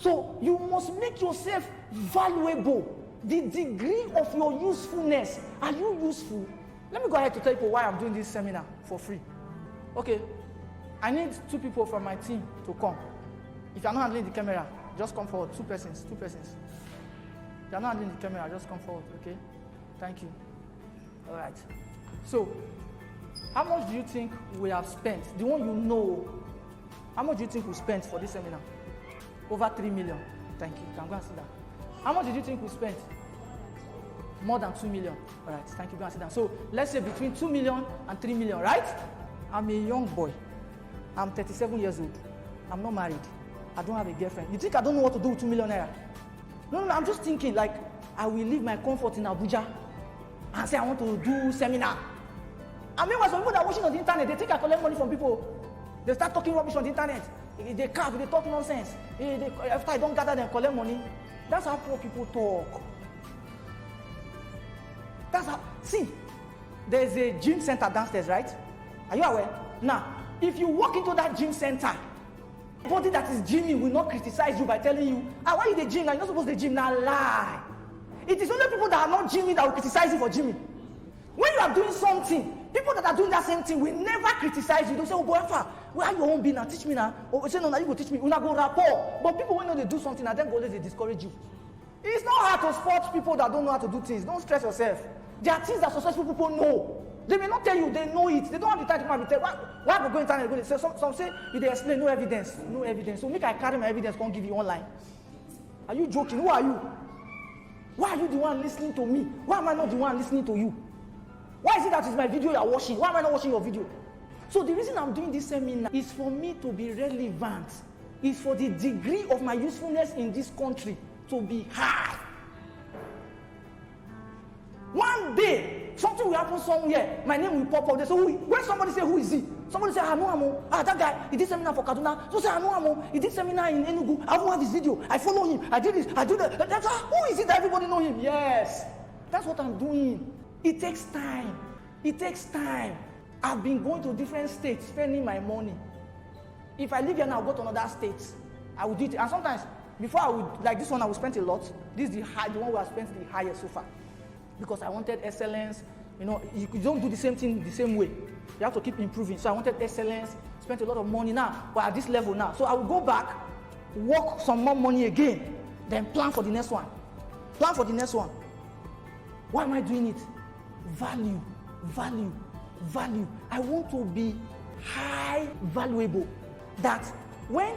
So you must make yourself valuable. The degree of your usefulness. Are you useful? Let me go ahead to tell you why I'm doing this seminar for free. Okay, I need 2 people from my team to come. If you're not handling the camera, just come forward. 2 persons, 2 persons. If you're not handling the camera, just come forward, okay? Thank you. All right. So, how much do you think we have spent? The one you know, how much do you think we spent for this seminar? Over 3 million. Thank you. You can go and sit down. How much did you think we spent? More than 2 million. All right. Thank you. Go and sit down. So, let's say between 2 million and 3 million, right? I'm a young boy. I'm 37 years old. I'm not married. I don't have a girlfriend. You think I don't know what to do with 2 million naira? No, I'm just thinking like I will leave my comfort in Abuja and say I want to do seminar. I mean, some people that are watching on the internet, they think I collect money from people. They start talking rubbish on the internet. They carve, they talk nonsense. After I don't gather them, collect money. That's how poor people talk. That's how. See, there's a gym center downstairs, right? Are you aware? Now, if you walk into that gym center, anybody that is gymming will not criticize you by telling you, why you the gym? You're not supposed to gym. Now lie. It is only people that are not gymming that will criticize you for gymming. When you are doing something, people that are doing that same thing will never criticize you. They'll say, oh boy, where are you won't be now? Teach me now. Or say, no, now you go teach me. Una go rapport. But people when they do something and then go they discourage you. It's not hard to spot people that don't know how to do things. Don't stress yourself. There are things that successful people know. They may not tell you, they know it. They don't have the time to come and tell you. Why go internet? Go say, some say, if they explain, no evidence. No evidence. So make I carry my evidence, can't give you online. Are you joking? Who are you? Why are you the one listening to me? Why am I not the one listening to you? Why is it that it's my video you are watching? Why am I not watching your video? So the reason I'm doing this seminar is for me to be relevant. It's for the degree of my usefulness in this country to be high. One day, something will happen somewhere. My name will pop up. They say, when somebody say, who is he? Somebody say, I know him. That guy, he did seminar for Kaduna. So say, I know him. He did seminar in Enugu. I watched this video. I follow him. I did this. I do that. That's who is it that everybody know him? Yes. That's what I'm doing. It takes time. It takes time. I've been going to different states, spending my money. If I leave here now, I'll go to another state. I will do it. And sometimes, before I would, like this one, I will spend a lot. This is the one where I spent the highest so far. Because I wanted excellence. You know, you don't do the same thing the same way. You have to keep improving. So I wanted excellence, spent a lot of money now, but at this level now. So I will go back, work some more money again, then plan for the next one. Plan for the next one. Why am I doing it? Value, value, value. I want to be high valuable. That when